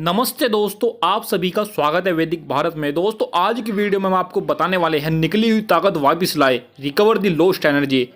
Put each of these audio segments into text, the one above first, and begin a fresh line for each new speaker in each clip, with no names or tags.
नमस्ते दोस्तों, आप सभी का स्वागत है वैदिक भारत में। दोस्तों आज की वीडियो में हम आपको बताने वाले हैं निकली हुई ताकत वापस लाए, रिकवर दी लॉस्ट एनर्जी।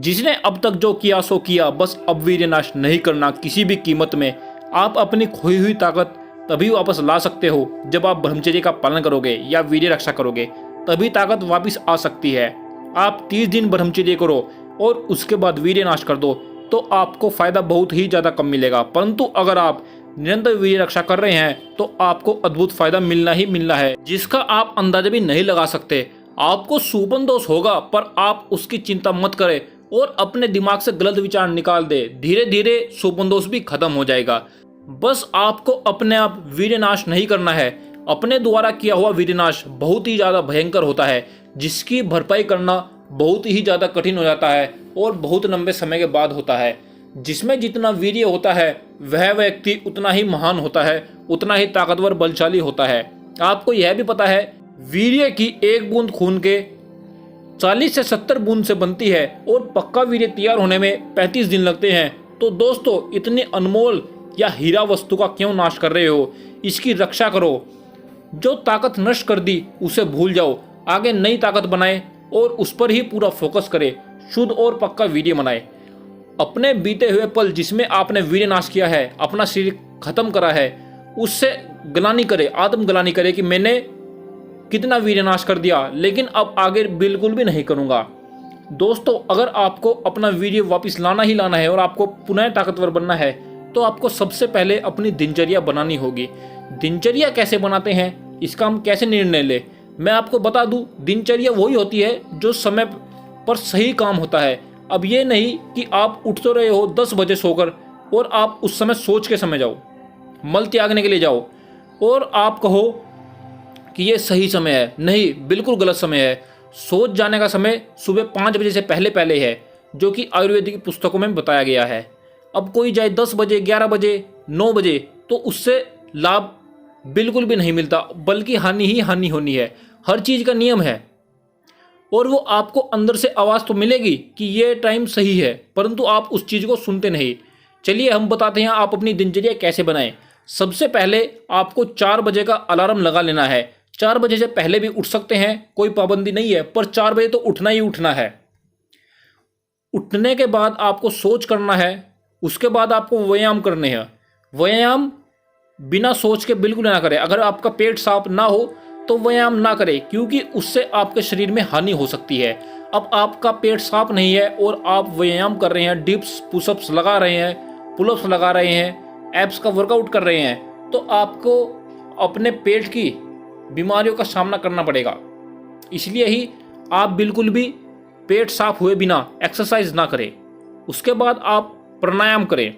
जिसने अब तक जो किया सो किया, बस अब वीर्यनाश नहीं करना किसी भी कीमत में। आप अपनी खोई हुई ताकत तभी वापस ला सकते हो जब आप ब्रह्मचर्य का पालन करोगे या वीर्य रक्षा करोगे, तभी ताकत वापस आ सकती है। आप 30 दिन ब्रह्मचर्य करो और उसके बाद वीर्यनाश कर दो तो आपको फायदा बहुत ही ज़्यादा कम मिलेगा। परंतु अगर आप निरंतर वीर्य रक्षा कर रहे हैं तो आपको अद्भुत फायदा मिलना ही मिलना है, जिसका आप अंदाजा भी नहीं लगा सकते। आपको सुपन दोष होगा पर आप उसकी चिंता मत करें और अपने दिमाग से गलत विचार निकाल दे। धीरे धीरे सुपन दोष भी खत्म हो जाएगा। बस आपको अपने आप वीर्यनाश नहीं करना है। अपने द्वारा किया हुआ वीर्यनाश बहुत ही ज़्यादा भयंकर होता है, जिसकी भरपाई करना बहुत ही ज़्यादा कठिन हो जाता है और बहुत लंबे समय के बाद होता है। जिसमें जितना वीर्य होता है वह व्यक्ति उतना ही महान होता है, उतना ही ताकतवर बलशाली होता है। आपको यह भी पता है वीर्य की एक बूंद खून के 40 से 70 बूंद से बनती है और पक्का वीर्य तैयार होने में 35 दिन लगते हैं। तो दोस्तों इतनी अनमोल या हीरा वस्तु का क्यों नाश कर रहे हो? इसकी रक्षा करो। जो ताकत नष्ट कर दी उसे भूल जाओ, आगे नई ताकत बनाए और उस पर ही पूरा फोकस करे। शुद्ध और पक्का वीर्य बनाए। अपने बीते हुए पल जिसमें आपने वीर्य नाश किया है, अपना शरीर खत्म करा है, उससे ग्लानि करे, आत्मग्लानि करे कि मैंने कितना वीर्य नाश कर दिया, लेकिन अब आगे बिल्कुल भी नहीं करूंगा। दोस्तों अगर आपको अपना वीर्य वापस लाना ही लाना है और आपको पुनः ताकतवर बनना है तो आपको सबसे पहले अपनी दिनचर्या बनानी होगी। दिनचर्या कैसे बनाते हैं, इसका हम कैसे निर्णय ले, मैं आपको बता दूं। दिनचर्या वही होती है जो समय पर सही काम होता है। अब ये नहीं कि आप उठ तो रहे हो 10 बजे सोकर और आप उस समय सोच के समय जाओ, मल त्यागने के लिए जाओ और आप कहो कि ये सही समय है। नहीं, बिल्कुल गलत समय है। सोच जाने का समय सुबह 5 बजे से पहले पहले है, जो कि आयुर्वेदिक पुस्तकों में बताया गया है। अब कोई जाए 10 बजे, 11 बजे, 9 बजे तो उससे लाभ बिल्कुल भी नहीं मिलता, बल्कि हानि ही हानि होनी है। हर चीज़ का नियम है और वो आपको अंदर से आवाज़ तो मिलेगी कि ये टाइम सही है, परंतु आप उस चीज़ को सुनते नहीं। चलिए हम बताते हैं आप अपनी दिनचर्या कैसे बनाएं। सबसे पहले आपको 4 बजे का अलार्म लगा लेना है। 4 बजे से पहले भी उठ सकते हैं, कोई पाबंदी नहीं है, पर 4 बजे तो उठना ही उठना है। उठने के बाद आपको सोच करना है, उसके बाद आपको व्यायाम करने हैं। व्यायाम बिना सोच के बिल्कुल ना करें। अगर आपका पेट साफ ना हो तो व्यायाम ना करें, क्योंकि उससे आपके शरीर में हानि हो सकती है। अब आपका पेट साफ नहीं है और आप व्यायाम कर रहे हैं, डिप्स पुशअप्स लगा रहे हैं, पुलअप्स लगा रहे हैं, एब्स का वर्कआउट कर रहे हैं, तो आपको अपने पेट की बीमारियों का सामना करना पड़ेगा। इसलिए ही आप बिल्कुल भी पेट साफ हुए बिना एक्सरसाइज ना करें। उसके बाद आप प्राणायाम करें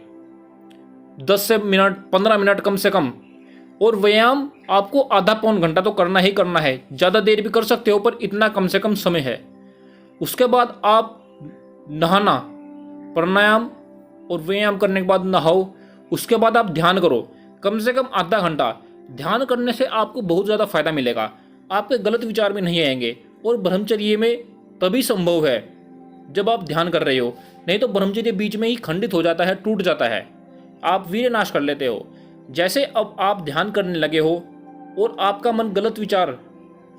10 से मिनट 15 मिनट कम से कम। और व्यायाम आपको आधा पौन घंटा तो करना ही करना है। ज़्यादा देर भी कर सकते हो पर इतना कम से कम समय है। उसके बाद आप नहाना, प्राणायाम और व्यायाम करने के बाद नहाओ। उसके बाद आप ध्यान करो कम से कम आधा घंटा। ध्यान करने से आपको बहुत ज़्यादा फायदा मिलेगा। आपके गलत विचार में नहीं आएंगे और ब्रह्मचर्य में तभी संभव है जब आप ध्यान कर रहे हो, नहीं तो ब्रह्मचर्य बीच में ही खंडित हो जाता है, टूट जाता है, आप वीर्य नाश कर लेते हो। जैसे अब आप ध्यान करने लगे हो और आपका मन गलत विचार,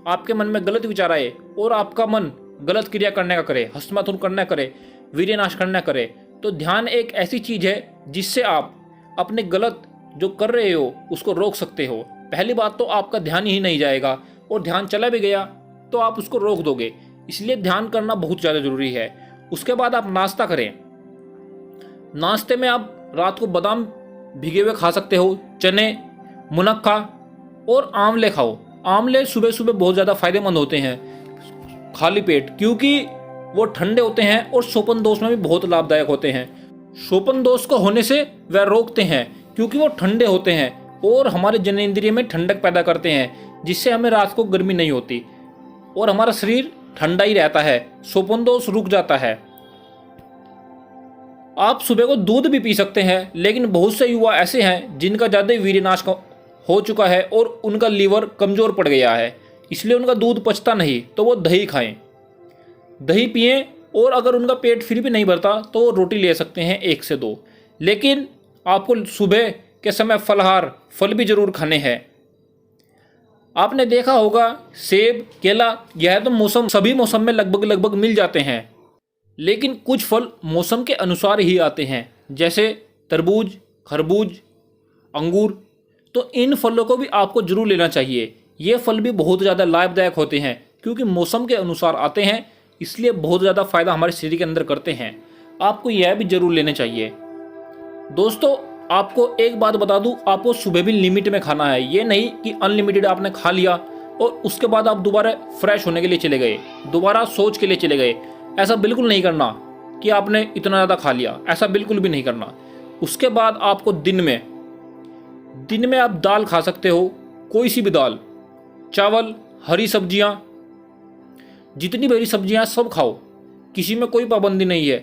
आपके मन में गलत विचार आए और आपका मन गलत क्रिया करने का करे, हस्तमैथुन करना करे, वीर्य नाश करना करे, तो ध्यान एक ऐसी चीज है जिससे आप अपने गलत जो कर रहे हो उसको रोक सकते हो। पहली बात तो आपका ध्यान ही नहीं जाएगा और ध्यान चला भी गया तो आप उसको रोक दोगे। इसलिए ध्यान करना बहुत ज़्यादा जरूरी है। उसके बाद आप नाश्ता करें। नाश्ते में आप रात को बादाम भिगे हुए खा सकते हो, चने, मुनक्का और आंवले खाओ। आंवले सुबह सुबह बहुत ज़्यादा फायदेमंद होते हैं खाली पेट, क्योंकि वो ठंडे होते हैं और शोपन दोष में भी बहुत लाभदायक होते हैं। शोपन दोष को होने से वह रोकते हैं क्योंकि वो ठंडे होते हैं और हमारे जनेंद्रिय में ठंडक पैदा करते हैं, जिससे हमें रात को गर्मी नहीं होती और हमारा शरीर ठंडा ही रहता है, शोपन दोष रुक जाता है। आप सुबह को दूध भी पी सकते हैं, लेकिन बहुत से युवा ऐसे हैं जिनका ज़्यादा वीर्यनाश हो चुका है और उनका लीवर कमज़ोर पड़ गया है, इसलिए उनका दूध पचता नहीं, तो वो दही खाएं, दही पिएं। और अगर उनका पेट फिर भी नहीं भरता तो वो रोटी ले सकते हैं 1 से 2। लेकिन आपको सुबह के समय फलाहार फल भी जरूर खाने हैं। आपने देखा होगा सेब, केला, यह तो मौसम सभी मौसम में लगभग लगभग मिल जाते हैं, लेकिन कुछ फल मौसम के अनुसार ही आते हैं, जैसे तरबूज, खरबूज, अंगूर। तो इन फलों को भी आपको जरूर लेना चाहिए। ये फल भी बहुत ज़्यादा लाभदायक होते हैं क्योंकि मौसम के अनुसार आते हैं, इसलिए बहुत ज़्यादा फायदा हमारे शरीर के अंदर करते हैं। आपको यह भी जरूर लेने चाहिए। दोस्तों, आपको एक बात बता दूं, आपको सुबह भी लिमिट में खाना है। ये नहीं कि अनलिमिटेड आपने खा लिया और उसके बाद आप दोबारा फ्रेश होने के लिए चले गए, दोबारा सोच के लिए चले गए। ऐसा बिल्कुल नहीं करना कि आपने इतना ज़्यादा खा लिया, ऐसा बिल्कुल भी नहीं करना। उसके बाद आपको दिन में आप दाल खा सकते हो, कोई सी भी दाल, चावल, हरी सब्जियां, जितनी भी हरी सब्जियां सब खाओ, किसी में कोई पाबंदी नहीं है।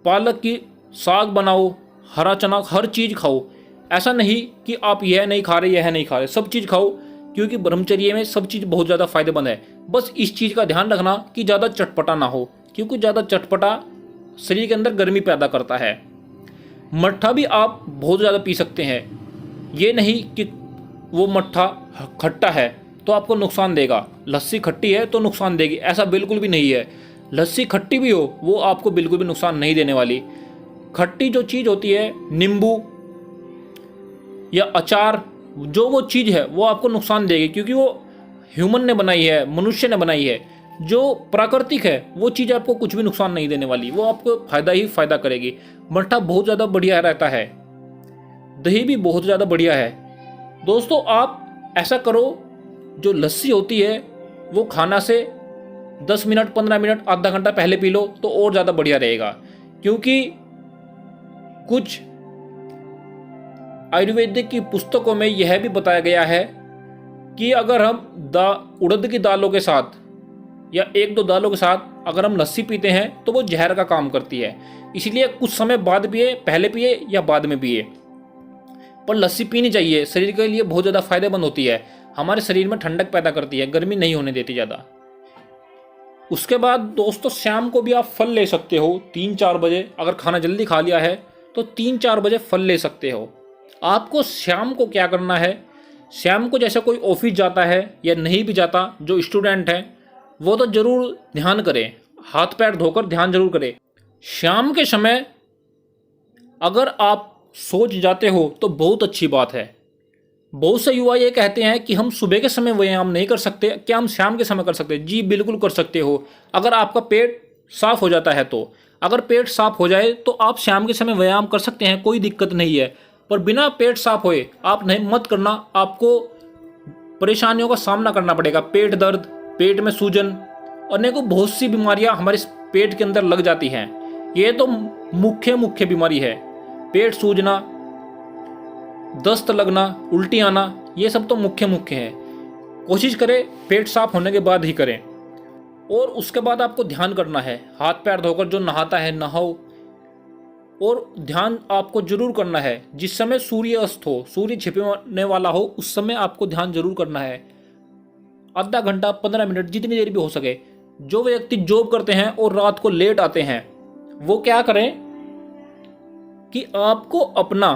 पालक की साग बनाओ, हरा चना, हर चीज़ खाओ। ऐसा नहीं कि आप यह नहीं खा रहे, सब चीज़ खाओ, क्योंकि ब्रह्मचर्य में सब चीज़ बहुत ज़्यादा फायदेमंद है। बस इस चीज़ का ध्यान रखना कि ज़्यादा चटपटा ना हो, क्योंकि ज़्यादा चटपटा शरीर के अंदर गर्मी पैदा करता है। मट्ठा भी आप बहुत ज़्यादा पी सकते हैं। ये नहीं कि वो मट्ठा खट्टा है तो आपको नुकसान देगा, लस्सी खट्टी है तो नुकसान देगी, ऐसा बिल्कुल भी नहीं है। लस्सी खट्टी भी हो वो आपको बिल्कुल भी नुकसान नहीं देने वाली। खट्टी जो चीज़ होती है, नींबू या अचार, जो वो चीज़ है वो आपको नुकसान देगी, क्योंकि वो ह्यूमन ने बनाई है, मनुष्य ने बनाई है। जो प्राकृतिक है वो चीज़ आपको कुछ भी नुकसान नहीं देने वाली, वो आपको फ़ायदा ही फ़ायदा करेगी। मट्ठा बहुत ज़्यादा बढ़िया रहता है, दही भी बहुत ज़्यादा बढ़िया है। दोस्तों, आप ऐसा करो, जो लस्सी होती है वो खाना से 10 मिनट, 15 मिनट, आधा घंटा पहले पी लो तो और ज़्यादा बढ़िया रहेगा। क्योंकि कुछ आयुर्वेदिक की पुस्तकों में यह भी बताया गया है कि अगर हम उड़द की दालों के साथ या 1-2 दालों के साथ अगर हम लस्सी पीते हैं तो वो जहर का काम करती है। इसलिए कुछ समय बाद पिए, पहले पिए या बाद में पिए, पर लस्सी पीनी चाहिए। शरीर के लिए बहुत ज़्यादा फायदेमंद होती है, हमारे शरीर में ठंडक पैदा करती है, गर्मी नहीं होने देती ज़्यादा। उसके बाद दोस्तों, शाम को भी आप फल ले सकते हो 3-4 बजे। अगर खाना जल्दी खा लिया है तो 3-4 बजे फल ले सकते हो। आपको शाम को क्या करना है, शाम को जैसे कोई ऑफिस जाता है या नहीं भी जाता, जो स्टूडेंट है वो तो ज़रूर ध्यान करें, हाथ पैर धोकर ध्यान जरूर करें। शाम के समय अगर आप सोच जाते हो तो बहुत अच्छी बात है। बहुत से युवा ये कहते हैं कि हम सुबह के समय व्यायाम नहीं कर सकते, क्या हम शाम के समय कर सकते हैं? जी बिल्कुल कर सकते हो, अगर आपका पेट साफ हो जाता है तो। अगर पेट साफ हो जाए तो आप शाम के समय व्यायाम कर सकते हैं, कोई दिक्कत नहीं है। पर बिना पेट साफ होए आप नहीं मत करना, आपको परेशानियों का सामना करना पड़ेगा। पेट दर्द, पेट में सूजन, अनेकों बहुत सी बीमारियां हमारे पेट के अंदर लग जाती हैं। ये तो मुख्य बीमारी है, पेट सूजना, दस्त लगना, उल्टी आना, ये सब तो मुख्य है। कोशिश करें पेट साफ होने के बाद ही करें। और उसके बाद आपको ध्यान करना है, हाथ पैर धोकर, जो नहाता है नहाओ। और ध्यान आपको जरूर करना है जिस समय सूर्य अस्त हो, सूर्य छिपने वाला हो, उस समय आपको ध्यान जरूर करना है। आधा घंटा, 15 मिनट, जितनी देर भी हो सके। जो व्यक्ति जॉब करते हैं और रात को लेट आते हैं, वो क्या करें कि आपको अपना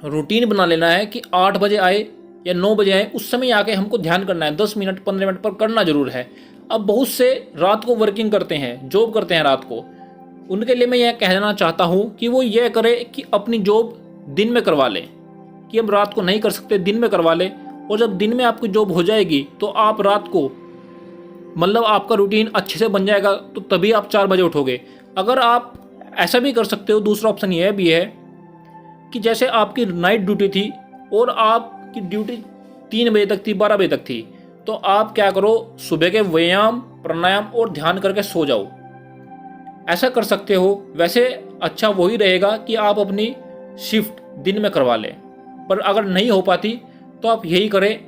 रूटीन बना लेना है कि 8 बजे आए या 9 बजे आए, उस समय आके हमको ध्यान करना है। 10 मिनट, 15 मिनट पर करना जरूर है। अब बहुत से रात को वर्किंग करते हैं, जॉब करते हैं रात को, उनके लिए मैं यह कहना चाहता हूँ कि वो यह करे कि अपनी जॉब दिन में करवा लें, कि हम रात को नहीं कर सकते, दिन में करवा लें। और जब दिन में आपकी जॉब हो जाएगी तो आप रात को, मतलब आपका रूटीन अच्छे से बन जाएगा, तो तभी आप 4 बजे उठोगे। अगर आप ऐसा भी कर सकते हो, दूसरा ऑप्शन यह भी है कि जैसे आपकी नाइट ड्यूटी थी और आपकी ड्यूटी 3 बजे तक थी, 12 बजे तक थी, तो आप क्या करो, सुबह के व्यायाम, प्राणायाम और ध्यान करके सो जाओ। ऐसा कर सकते हो। वैसे अच्छा वही रहेगा कि आप अपनी शिफ्ट दिन में करवा लें, पर अगर नहीं हो पाती तो आप यही करें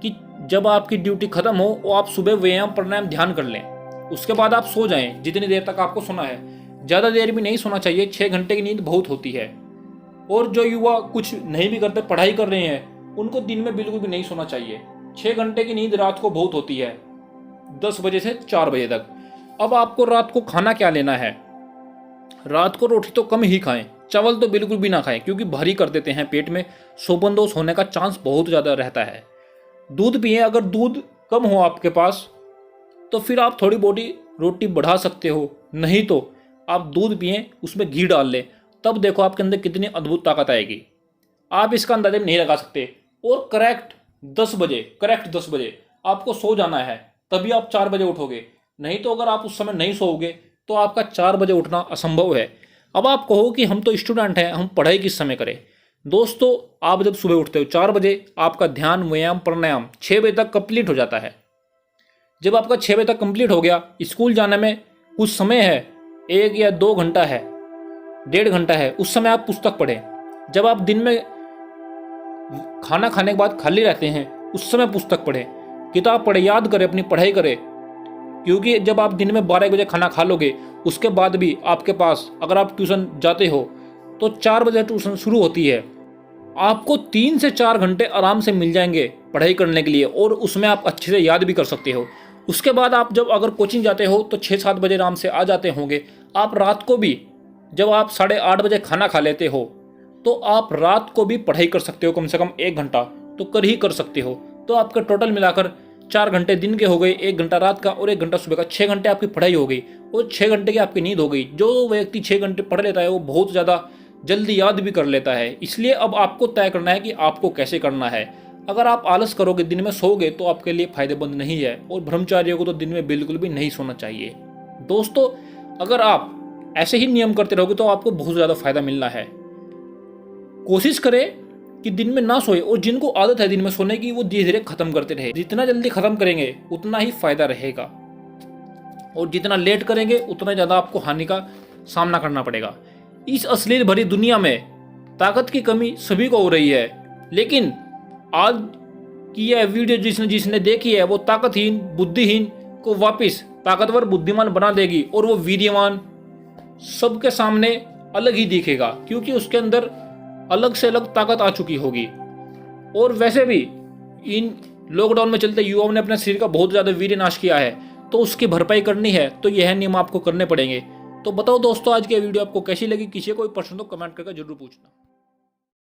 कि जब आपकी ड्यूटी खत्म हो वो आप सुबह व्यायाम, प्राणायाम, ध्यान कर लें, उसके बाद आप सो जाएं जितनी देर तक आपको सोना है। ज़्यादा देर भी नहीं सोना चाहिए, 6 घंटे की नींद बहुत होती है। और जो युवा कुछ नहीं भी करते, पढ़ाई कर रहे हैं, उनको दिन में बिल्कुल भी नहीं सोना चाहिए। 6 घंटे की नींद रात को बहुत होती है, 10 बजे से 4 बजे तक। अब आपको रात को खाना क्या लेना है? रात को रोटी तो कम ही खाएं, चावल तो बिल्कुल भी ना खाएं क्योंकि भारी कर देते हैं पेट में, शोभनदोष होने का चांस बहुत ज़्यादा रहता है। दूध पिएं, अगर दूध कम हो आपके पास तो फिर आप थोड़ी बॉडी रोटी बढ़ा सकते हो, नहीं तो आप दूध पिएं, उसमें घी डाल लें, तब देखो आपके अंदर कितनी अद्भुत ताकत आएगी। आप इसका अंदाजा नहीं लगा सकते। और करेक्ट 10 बजे आपको सो जाना है, तभी आप 4 बजे उठोगे, नहीं तो अगर आप उस समय नहीं सोओगे तो आपका 4 बजे उठना असंभव है। अब आप कहो कि हम तो स्टूडेंट हैं, हम पढ़ाई किस समय करें। दोस्तों, आप जब सुबह उठते हो 4 बजे, आपका ध्यान, व्यायाम, प्राणायाम 6 बजे तक कंप्लीट हो जाता है। जब आपका 6 बजे तक कंप्लीट हो गया, स्कूल जाने में कुछ समय है, 1 या 2 घंटा है, 1.5 घंटा है, उस समय आप पुस्तक पढ़ें। जब आप दिन में खाना खाने के बाद खाली रहते हैं, उस समय पुस्तक पढ़ें, किताब पढ़ें, याद करें, अपनी पढ़ाई करें। क्योंकि जब आप दिन में 12 बजे खाना खा लोगे, उसके बाद भी आपके पास, अगर आप ट्यूशन जाते हो तो 4 बजे ट्यूशन शुरू होती है, आपको 3 से 4 घंटे आराम से मिल जाएंगे पढ़ाई करने के लिए, और उसमें आप अच्छे से याद भी कर सकते हो। उसके बाद आप जब अगर कोचिंग जाते हो तो 6-7 बजे आराम से आ जाते होंगे। आप रात को भी, जब आप 8:30 बजे खाना खा लेते हो, तो आप रात को भी पढ़ाई कर सकते हो, कम से कम 1 घंटा तो कर सकते हो। तो आपके टोटल मिलाकर 4 घंटे दिन के हो गए, 1 घंटा रात का और 1 घंटा सुबह का, 6 घंटे आपकी पढ़ाई हो गई और 6 घंटे की आपकी नींद हो गई। जो व्यक्ति 6 घंटे पढ़ लेता है वो बहुत ज़्यादा जल्दी याद भी कर लेता है। इसलिए अब आपको तय करना है कि आपको कैसे करना है। अगर आप आलस करोगे, दिन में सोओगे, तो आपके लिए फायदेमंद नहीं है, और ब्रह्मचारियों को तो दिन में बिल्कुल भी नहीं सोना चाहिए। दोस्तों, अगर आप ऐसे ही नियम करते रहोगे तो आपको बहुत ज़्यादा फायदा मिलना है। कोशिश करें कि दिन में ना सोए, और जिनको आदत है दिन में सोने की, वो धीरे धीरे खत्म करते रहे। जितना जल्दी खत्म करेंगे उतना ही फायदा रहेगा, और जितना लेट करेंगे उतना ज़्यादा आपको हानि का सामना करना पड़ेगा। इस अश्लील भरी दुनिया में ताकत की कमी सभी को हो रही है, लेकिन आज की यह वीडियो जिसने देखी है वो ताकतहीन, बुद्धिहीन को वापस ताकतवर, बुद्धिमान बना देगी, और वो वीर्यवान सबके सामने अलग ही दिखेगा, क्योंकि उसके अंदर अलग से अलग ताकत आ चुकी होगी। और वैसे भी इन लॉकडाउन में चलते युवाओं ने अपने शरीर का बहुत ज़्यादा वीर्य नाश किया है, तो उसकी भरपाई करनी है, तो यह नियम आपको करने पड़ेंगे। तो बताओ दोस्तों, आज की वीडियो आपको कैसी लगी? किसी को कोई प्रश्न तो कमेंट करके जरूर पूछना।